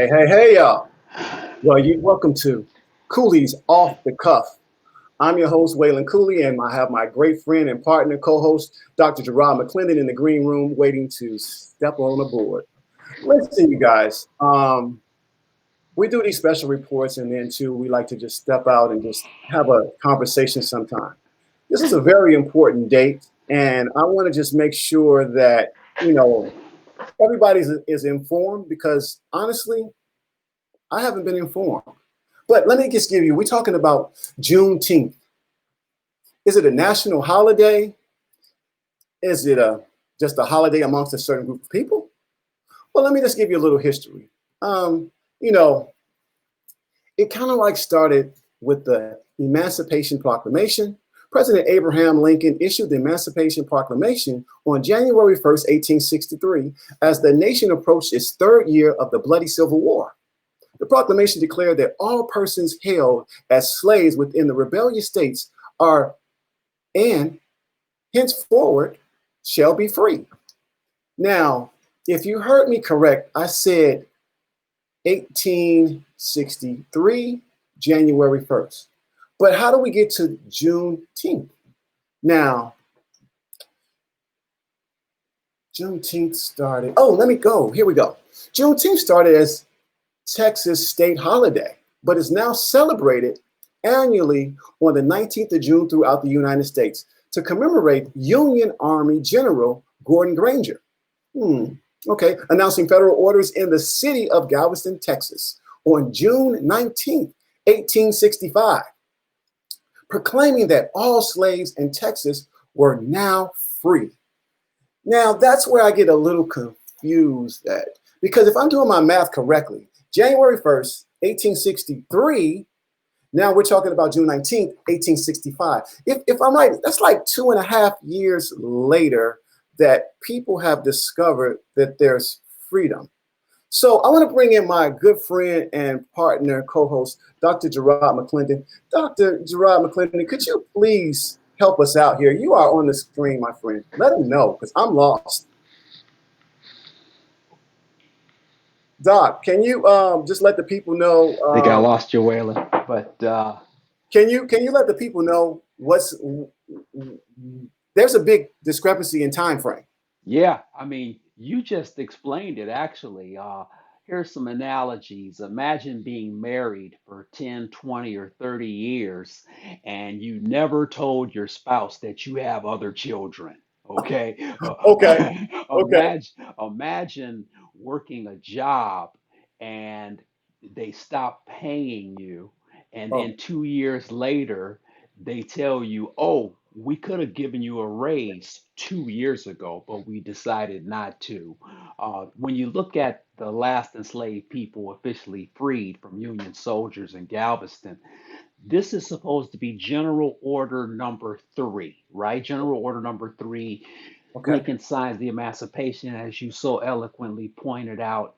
Hey, y'all. Well, you welcome to Cooley's Off the Cuff. I'm your host, Waylon Cooley, and I have my great friend and partner, co-host, Dr. Gerard McClendon in the green room waiting to step on aboard. Listen, you guys, we do these special reports, and then, too, we like to just step out and just have a conversation sometime. This is a very important date, and I want to just make sure that, everybody is informed because, honestly, I haven't been informed. But let me just give you, we're talking about Juneteenth. Is it a national holiday? Is it just a holiday amongst a certain group of people? Well, let me just give you a little history. You know, it kind of like started with the Emancipation Proclamation. President Abraham Lincoln issued the Emancipation Proclamation on January 1st, 1863, as the nation approached its third year of the bloody Civil War. The proclamation declared that all persons held as slaves within the rebellious states are and henceforward shall be free. Now, if you heard me correct, I said 1863, January 1st. But how do we get to Juneteenth? Now, Juneteenth started. Oh, let me go. Here we go. Juneteenth started as Texas state holiday, but is now celebrated annually on the 19th of June throughout the United States to commemorate Union Army General Gordon Granger. Okay, announcing federal orders in the city of Galveston, Texas on June 19th, 1865, proclaiming that all slaves in Texas were now free. Now, that's where I get a little confused at, because if I'm doing my math correctly, January 1st, 1863, now we're talking about June 19th, 1865. If I'm right, that's like 2.5 years later that people have discovered that there's freedom. So I want to bring in my good friend and partner, co-host, Dr. Gerard McClendon. Dr. Gerard McClendon, could you please help us out here? You are on the screen, my friend. Let them know, because I'm lost. Doc, can you just let the people know? I think I lost you, Waylon. But Can you let the people know there's a big discrepancy in time frame. yeah, I mean, you just explained it actually. Here's some analogies. Imagine being married for 10, 20, or 30 years, and you never told your spouse that you have other children. Okay. Okay, okay. Imagine working a job and they stop paying you, and Oh, then 2 years later, they tell you, oh, we could have given you a raise 2 years ago, but we decided not to. When you look at the last enslaved people officially freed from Union soldiers in Galveston, this is supposed to be General Order number three, right? General Order number three. okay. Lincoln signs the Emancipation, as you so eloquently pointed out.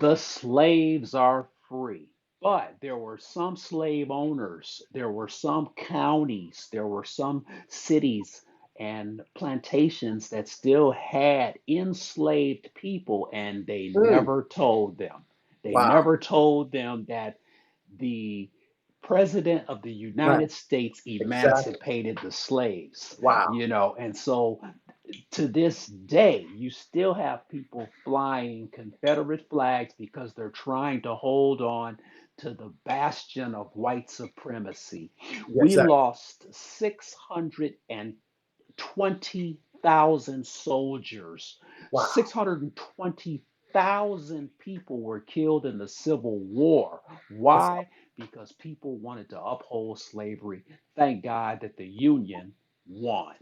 The slaves are free. But there were some slave owners, there were some counties, there were some cities and plantations that still had enslaved people, and they Mm, never told them. They wow. never told them that the President of the Right. United States Exactly. emancipated the slaves, Wow. and so to this day, you still have people flying Confederate flags because they're trying to hold on to the bastion of white supremacy. Yeah, We exactly. lost 620,000 soldiers. Wow. 620,000 people were killed in the Civil War. That's Why? Because people wanted to uphold slavery. Thank God that the Union won.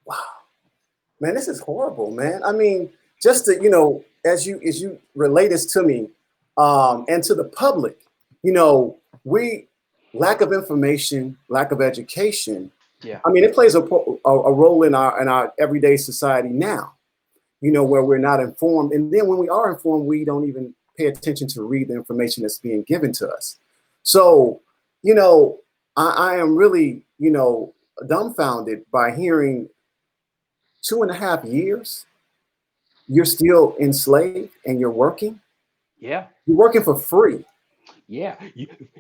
wow. Man, this is horrible, man. I mean, just to, as you relate this to me, and to the public, we lack of information, lack of education. Yeah. I mean, it plays a role in our everyday society now. Where we're not informed, and then when we are informed, we don't even pay attention to read the information that's being given to us. So, you know, I am really, dumbfounded by hearing 2.5 years you're still enslaved and you're working. Yeah. You're working for free. Yeah,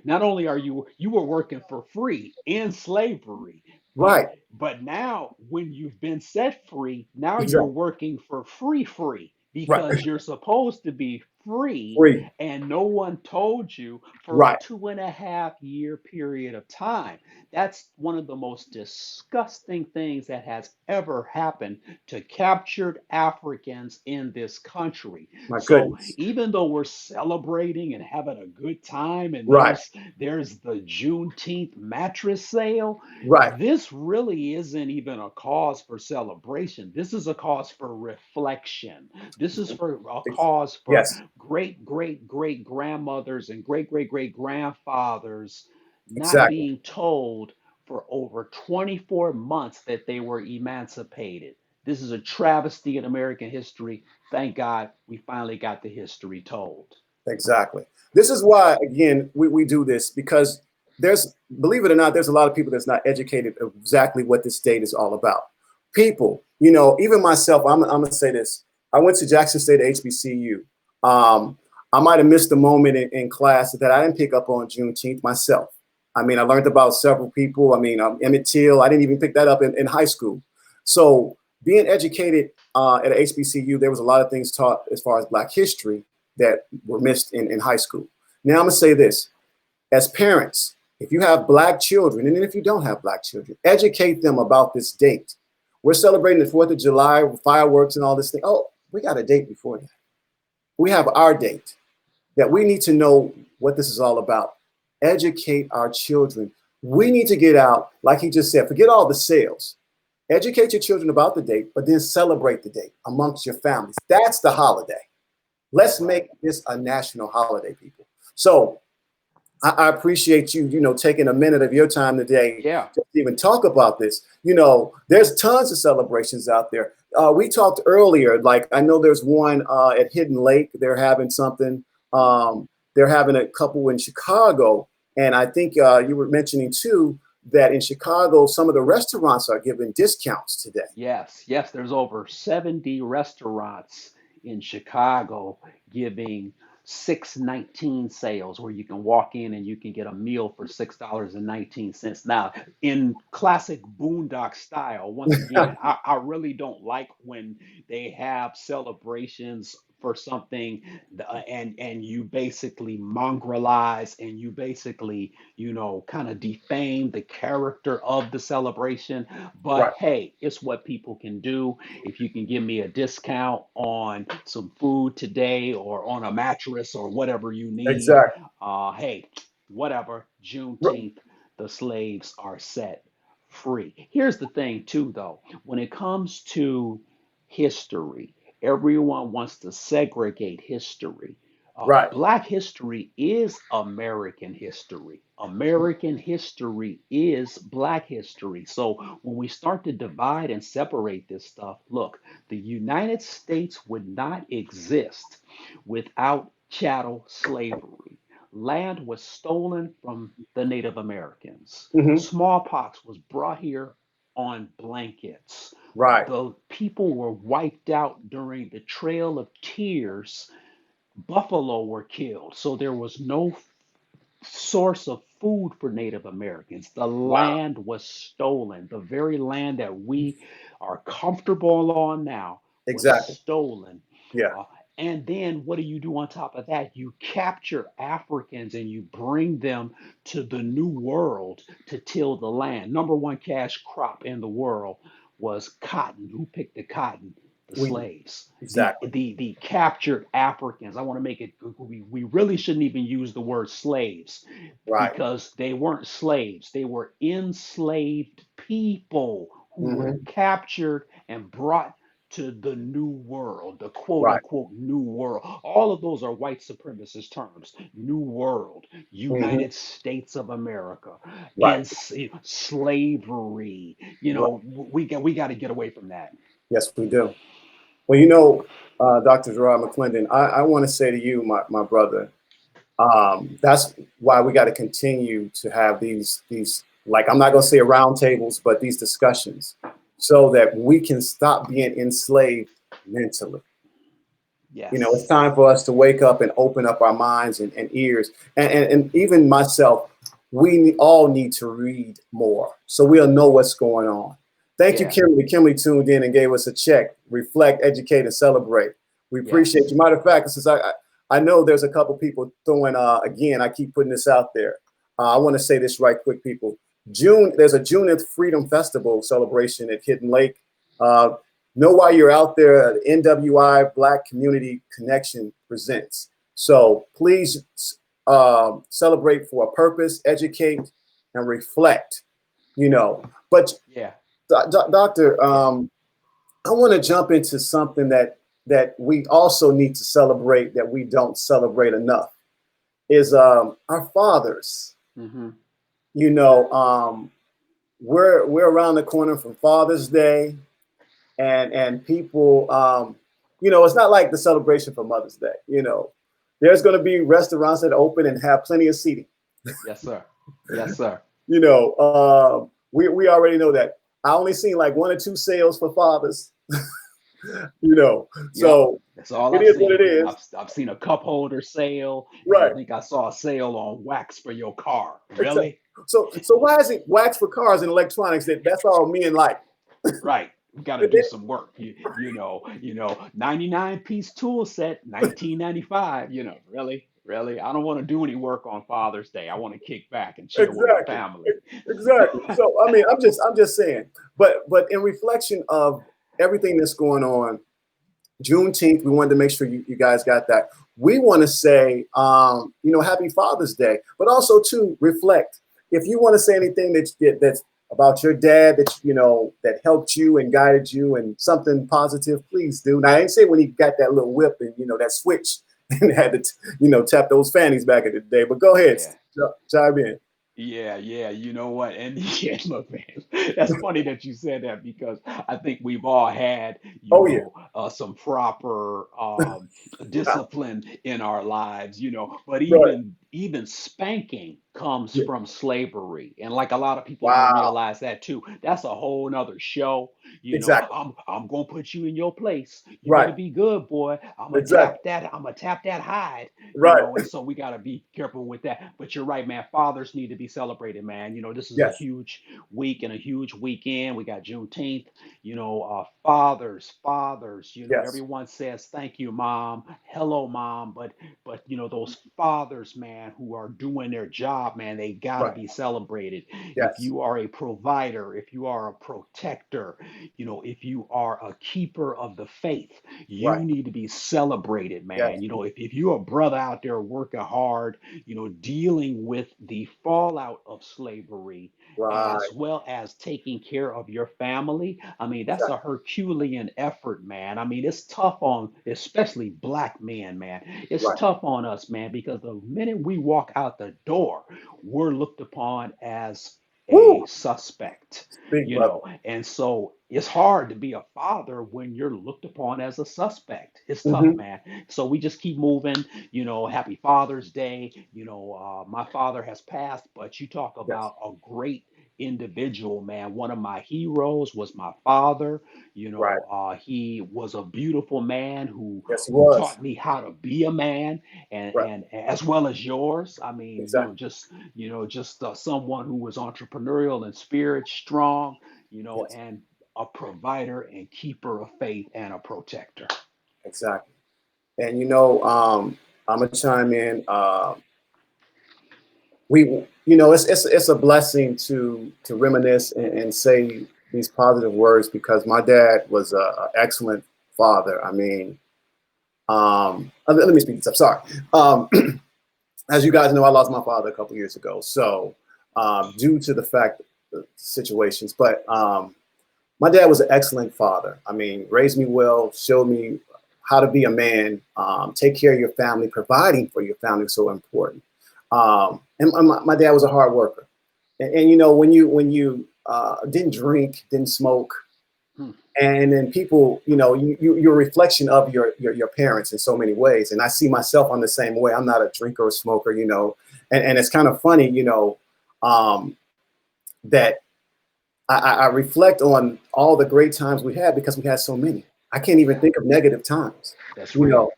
not only are you were working for free in slavery, but Right. now when you've been set free, now you're Exactly. working for free Right. because you're supposed to be free Free. and no one told you for a Right. 2.5 year period of time. That's one of the most disgusting things that has ever happened to captured Africans in this country. My So goodness. even though we're celebrating and having a good time, and Right. there's the Juneteenth mattress sale, Right. this really isn't even a cause for celebration. This is a cause for reflection. This is for a cause for Yes. great grandmothers and great grandfathers not Exactly. being told for over 24 months that they were emancipated. This is a travesty in American history. Thank God we finally got the history told. Exactly. This is why, again, we do this because there's, believe it or not, there's a lot of people that's not educated of exactly what this state is all about. People, even myself, I'm going to say this. I went to Jackson State HBCU. I might have missed a moment in class that I didn't pick up on Juneteenth myself. I mean, I learned about several people. I mean, Emmett Till, I didn't even pick that up in high school. So being educated at a HBCU, there was a lot of things taught as far as Black history that were missed in high school. Now, I'm going to say this. As parents, if you have Black children, and then if you don't have Black children, educate them about this date. We're celebrating the 4th of July, fireworks and all this thing. Oh, we got a date before that. We have our date that we need to know what this is all about. Educate our children. We need to get out, like he just said, forget all the sales. Educate your children about the date, but then celebrate the date amongst your families. That's the holiday. Let's Right. make this a national holiday, people. So I appreciate you, taking a minute of your time today Yeah. to even talk about this. There's tons of celebrations out there. We talked earlier, like I know there's one at Hidden Lake. They're having something. They're having a couple in Chicago. And I think you were mentioning too that in Chicago, some of the restaurants are giving discounts today. Yes. Yes. There's over 70 restaurants in Chicago giving 619 sales where you can walk in and you can get a meal for $6.19. Now, in classic Boondock style, once again, I really don't like when they have celebrations for something and you basically mongrelize and you basically, kind of defame the character of the celebration. But Right. hey, it's what people can do. If you can give me a discount on some food today or on a mattress or whatever you need, Exactly. hey, whatever, Juneteenth, the slaves are set free. Here's the thing, too, though. When it comes to history, everyone wants to segregate history. Right. Black history is American history. American history is Black history. So when we start to divide and separate this stuff, look, the United States would not exist without chattel slavery. Land was stolen from the Native Americans. Hmm. Smallpox was brought here on blankets. Right. The people were wiped out during the Trail of Tears. Buffalo were killed. So there was no source of food for Native Americans. The Wow. land was stolen. The very land that we are comfortable on now was Exactly. stolen. Yeah. Uh, and then what do you do on top of that? You capture Africans and you bring them to the new world to till the land. Number one cash crop in the world was cotton. Who picked the cotton? The We slaves, exactly. the captured Africans. I want to make it, we really shouldn't even use the word slaves Right. because they weren't slaves. They were enslaved people who were Hmm. captured and brought to the new world, the quote Right. unquote new world. All of those are white supremacist terms. New world, Hmm. United States of America, Right. in slavery. Right. We got to get away from that. Yes, we do. Well, Dr. Gerard McClendon, I want to say to you, my brother, that's why we got to continue to have these, like, I'm not going to say round tables, but these discussions so that we can stop being enslaved mentally. It's Yes. time for us to wake up and open up our minds and ears. And even myself, we all need to read more so we'll know what's going on. Thank you, Yeah. Kimberly. Kimberly tuned in and gave us a check. Reflect, educate, and celebrate. We appreciate Yes. you. Matter of fact, since I know there's a couple people throwing, again, I keep putting this out there. I want to say this right quick, people. There's a Juneteenth Freedom Festival celebration at Hidden Lake. Uh, Know why you're out there. NWI Black Community Connection presents. So please celebrate for a purpose, educate, and reflect. But Yeah. Doctor, Yeah. I want to jump into something that we also need to celebrate that we don't celebrate enough is our fathers. Mm-hmm. You know, we're around the corner from Father's Day, and people, it's not like the celebration for Mother's Day. There's going to be restaurants that open and have plenty of seating. Yes, sir. Yes, sir. We already know that. I only seen like one or two sales for fathers. Yep. So That's all it I've is what it seen, man. is. I've seen a cup holder sale, and I Right. think I saw a sale on wax for your car. Exactly. Really? So why is it wax for cars and electronics that's all men like? Right. We got to do some work. You know, 99-piece tool set, 1995. Really, really. I don't want to do any work on Father's Day. I want to kick back and chill with my Exactly. family. Exactly. So I mean, I'm just saying. But in reflection of everything that's going on, Juneteenth, we wanted to make sure you guys got that. We want to say, Happy Father's Day, but also to reflect. If you want to say anything that's about your dad that helped you and guided you and something positive, please do. Now I ain't say when he got that little whip and that switch and had to tap those fannies back in the day. But go ahead, Yeah. chime in. Yeah, yeah, you know what? And yeah, look, man, that's funny that you said that because I think we've all had, Oh yeah, some proper discipline in our lives, but right. even spanking comes Yeah. from slavery. And like a lot of people don't Wow. realize that too. That's a whole nother show. Exactly. I'm gonna put you in your place. You better Right. be good, boy. Exactly. I'm gonna tap that hide, Right. and so we got to be careful with that. But you're right, man. Fathers need to be celebrated, man. This is a Yes. huge week and a huge weekend. We got Juneteenth. Fathers. Yes. Everyone says thank you, mom. Hello, mom. But those fathers, man, who are doing their job, man, they got to Right. be celebrated. If Yes. you are a provider, if you are a protector, if you are a keeper of the faith, you Right. need to be celebrated, Yes. man. If you're a brother out there working hard, dealing with the fallout of slavery, Right. as well as taking care of your family, I mean, that's a Exactly. Herculean effort, man. I mean, it's tough on especially black men, man. It's Right. tough on us, man, because the minute we walk out the door, we're looked upon as a Woo! suspect, Big brother. and so it's hard to be a father when you're looked upon as a suspect. It's tough, Hmm. man. So we just keep moving. Happy Father's Day. My father has passed, but you talk Yes. about a great individual, man. One of my heroes was my father. Right. He was a beautiful man who Yes, he who was. taught me how to be a man, and Right. and as well as yours. I mean, Exactly. just someone who was entrepreneurial and spirit strong, Yes. and a provider and keeper of faith and a protector. Exactly. And I'm gonna chime in. It's a blessing to reminisce and say these positive words because my dad was a excellent father. I mean, let me speak this up. Sorry. As you guys know, I lost my father a couple years ago. So, due to the fact the situations, but my dad was an excellent father. I mean, raised me well, showed me how to be a man, take care of your family, providing for your family is so important. And my dad was a hard worker. And when you didn't drink, didn't smoke, Hmm. and then people, you're a reflection of your parents in so many ways. And I see myself on the same way. I'm not a drinker or smoker, and it's kind of funny, um, that I reflect on all the great times we had because we had so many. I can't even Yeah, think of negative times. that's You know, real.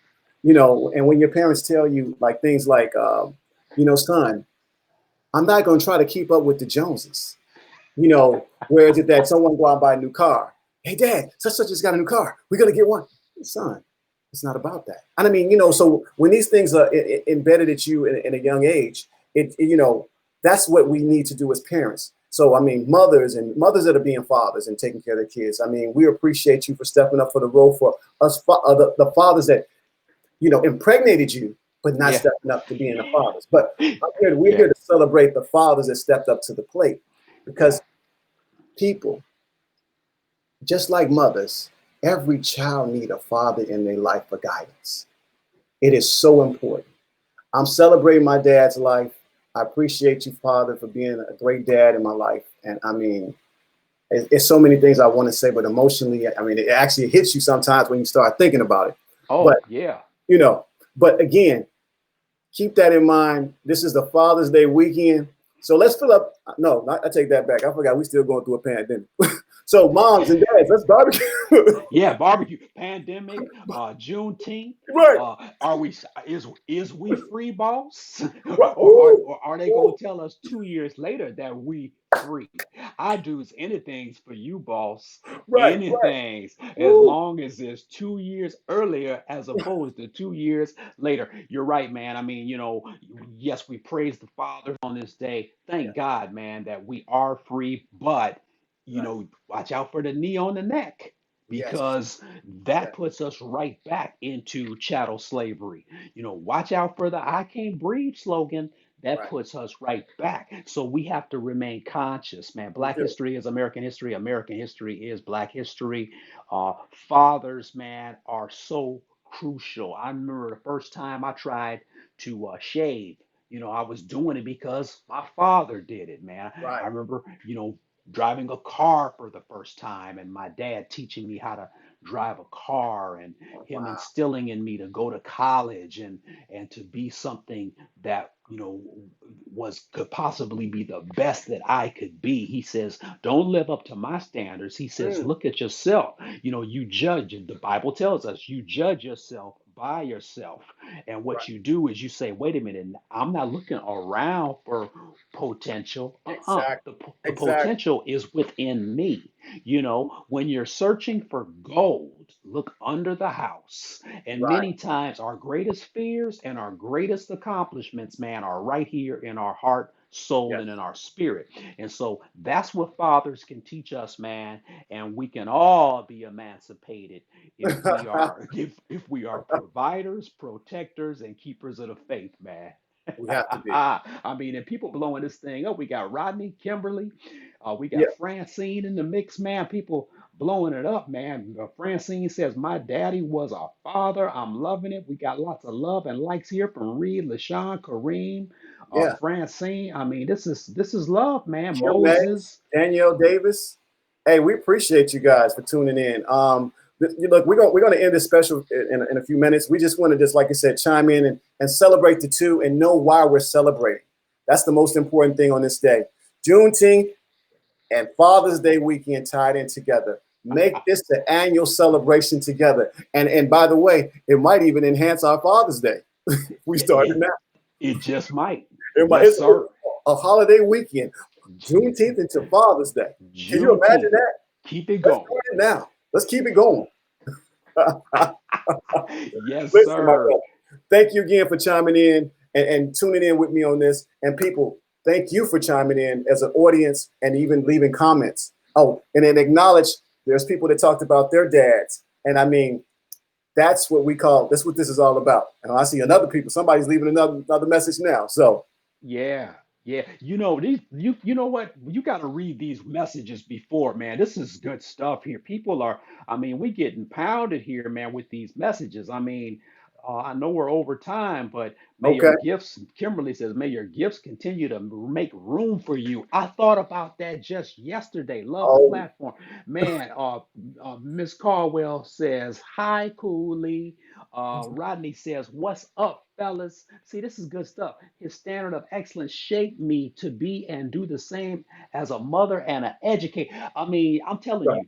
And when your parents tell you like things like, son, I'm not going to try to keep up with the Joneses. Where is it that someone go out and buy a new car? Hey, Dad, such just got a new car. We're gonna get one. Son, it's not about that. And I mean, so when these things are embedded at you in a young age, that's what we need to do as parents. So I mean, mothers that are being fathers and taking care of their kids. I mean, we appreciate you for stepping up for the role for us, the fathers that impregnated you, but not Yeah. stepping up to being the fathers. But we're Yeah. here to celebrate the fathers that stepped up to the plate, Yeah. because people, just like mothers, every child need a father in their life for guidance. It is so important. I'm celebrating my dad's life. I appreciate you, Father, for being a great dad in my life. And I mean, it's so many things I want to say, but emotionally, I mean, it actually hits you sometimes when you start thinking about it. But, Oh, yeah. you know, but again, keep that in mind. This is the Father's Day weekend. So let's fill up. No, I take that back. I forgot we still going through a pandemic. So moms and dads, let's barbecue. Yeah, barbecue, pandemic, Juneteenth. Right. Are we is we free, boss, Right. Ooh. or are they gonna Ooh. tell us 2 years later that we free? I do anything for you, boss. Right. Right. Anything as Ooh. long as it's 2 years earlier as opposed to 2 years later. You're right, man. I mean, yes, we praise the Father on this day. Yeah. Thank God, man, that we are free, but Right. watch out for the knee on the neck Yes. because Yes. that puts us right back into chattel slavery. Watch out for the I can't breathe slogan. That Right. puts us right back. So we have to remain conscious, man. We Black do. history is American history. American history is Black history. Fathers, man, are so crucial. I remember the first time I tried to shave. I was doing it because my father did it, man. I Right. remember, driving a car for the first time and my dad teaching me how to drive a car and him Wow. instilling in me to go to college and to be something that was could possibly be the best that I could be. He says, don't live up to my standards. He says, Mm. look at yourself. You judge. The Bible tells us you judge yourself by yourself. And Right. what you do is you say, wait a minute, I'm not looking around for potential. Exactly. The Exactly. potential is within me. When you're searching for gold, look under the house. And Right. many times our greatest fears and our greatest accomplishments, man, are right here in our heart, soul, Yes. and in our spirit. And so that's what fathers can teach us, man. And we can all be emancipated if we are if we are providers, protectors, and keepers of the faith, man. We have to be. I mean, and people blowing this thing up. We got Rodney, Kimberly, we Yeah. got Francine in the mix, man. People blowing it up, man. Francine says, my daddy was a father. I'm loving it. We got lots of love and likes here from Reed, LaShawn, Kareem, Yeah. Francine. I mean, this is love, man. Kim May, Moses. Danielle Davis. Hey, we appreciate you guys for tuning in. Look, we're gonna end this special in a few minutes. We just want to like I said, chime in and celebrate the two and know why we're celebrating. That's the most important thing on this day. Juneteenth and Father's Day weekend tied in together. Make this the annual celebration together. And by the way, it might even enhance our Father's Day. We started It, now. it just might. It's Yes, sir. a holiday weekend, Juneteenth into Father's Day. Can you imagine Juneteenth. that? Keep it Let's going. start it now. Let's keep it going. Yes, Listen, my sir. brother, thank you again for chiming in and tuning in with me on this. And people, thank you for chiming in as an audience and even leaving comments. Oh, and then acknowledge there's people that talked about their dads. And I mean, that's what this is all about. And I see another people, somebody's leaving another message now. So Yeah, yeah. You know what? You got to read these messages before, man. This is good stuff here. People are, I mean, we getting pounded here, man, with these messages. I mean, I know we're over time, but may your okay. gifts, Kimberly says, may your gifts continue to make room for you. I thought about that just yesterday. Love the Oh, platform. Man, Miss Caldwell says, hi, Cooley. Rodney says, what's up, fellas? See, this is good stuff. His standard of excellence shaped me to be and do the same as a mother and an educator. I mean, I'm telling right. you,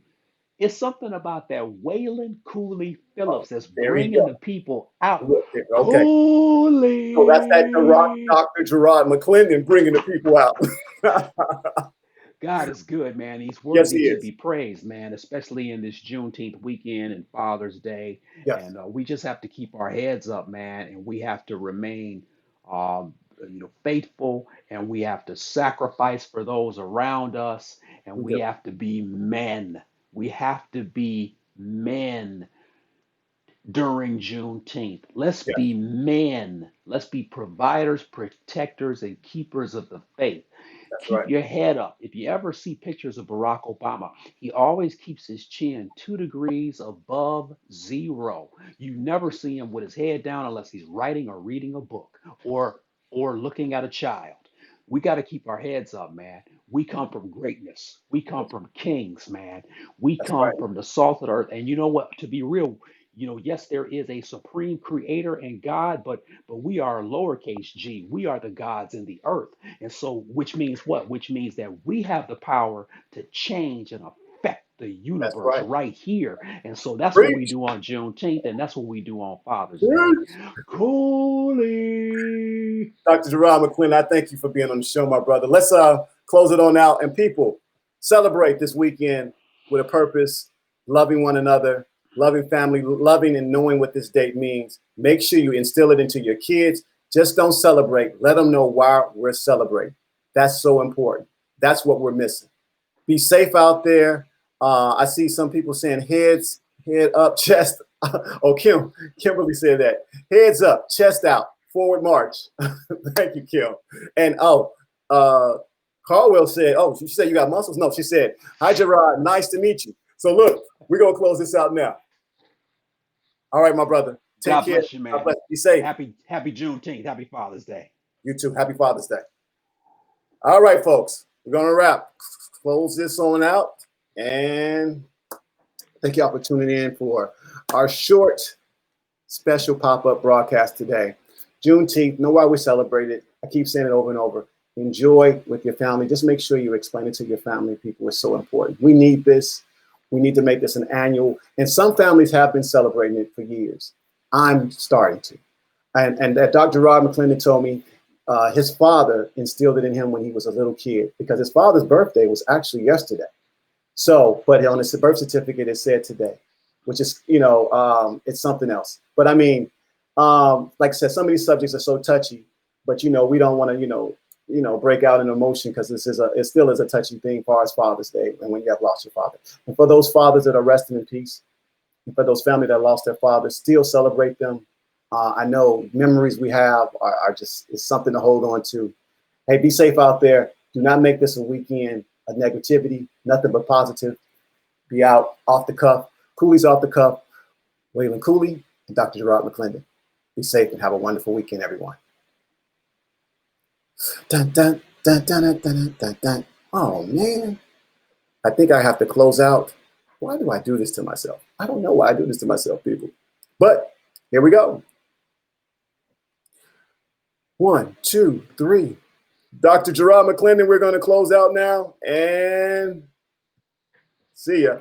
It's something about that Waylon Cooley Oh, Phillips that's there he bringing go. the people out. Look there. Okay. So that's that Cooley. Dr. Gerard McClendon bringing the people out. God is good, man. He's Yes, worthy he to is. be praised, man, especially in this Juneteenth weekend and Father's Day. Yes. And we just have to keep our heads up, man, and we have to remain, faithful, and we have to sacrifice for those around us, and We we do. have to be men. We have to be men during Juneteenth. Let's Yeah, be men. Let's be providers, protectors, and keepers of the faith. that's Keep right. your head up. If you ever see pictures of Barack Obama, he always keeps his chin 2 degrees above zero. You never see him with his head down unless he's writing or reading a book or looking at a child. We got to keep our heads up, man. We come from greatness. We come from kings, man. We That's come right. from the salt of the earth. And you know what? To be real, yes, there is a supreme creator and God, but we are lowercase g. We are the gods in the earth. And so, which means what? Which means that we have the power to change and affect the That's universe right. right here. And so that's what we Preach. do on Juneteenth, and that's what we do on Father's Day. Preach. Cooley. Dr. Gerard McClendon, I thank you for being on the show, my brother. Let's close it on out. And people, celebrate this weekend with a purpose, loving one another, loving family, loving and knowing what this date means. Make sure you instill it into your kids. Just don't celebrate. Let them know why we're celebrating. That's so important. That's what we're missing. Be safe out there. I see some people saying head up, chest. Oh, Kimberly said that. Heads up, chest out, forward march. Thank you, Kim. And Carwell said, oh, she said you got muscles? No, she said, hi, Gerard, nice to meet you. So look, we're going to close this out now. All right, my brother. Take God care. bless you, God man. bless you. Be safe. Happy Juneteenth. Happy Father's Day. You too. Happy Father's Day. All right, folks. We're going to wrap. Close this on out. And thank y'all for tuning in for our short special pop-up broadcast today. Juneteenth, know why we celebrate it. I keep saying it over and over. Enjoy with your family. Just make sure you explain it to your family. People, it's so important. We need this. We need to make this an annual. And some families have been celebrating it for years. I'm starting to. And Dr. Rod McClendon told me his father instilled it in him when he was a little kid because his father's birthday was actually yesterday. So, but on his birth certificate, it said today, which is, it's something else. But I mean, like I said, some of these subjects are so touchy, but, we don't want to, break out in emotion because it still is a touchy thing as far as Father's Day and when you have lost your father. And for those fathers that are resting in peace, and for those families that lost their fathers, still celebrate them. I know memories we have are just, it's something to hold on to. Hey, be safe out there. Do not make this a weekend of negativity, nothing but positive. Be out off the cuff. Cooley's off the cuff. Waylon Cooley and Dr. Gerard McClendon. Be safe and have a wonderful weekend, everyone. Dun, dun, dun, dun, dun, dun, dun, dun. Oh, man. I think I have to close out. Why do I do this to myself? I don't know why I do this to myself, people. But here we go. 1, 2, 3. Dr. Gerard McClendon, we're going to close out now and see ya.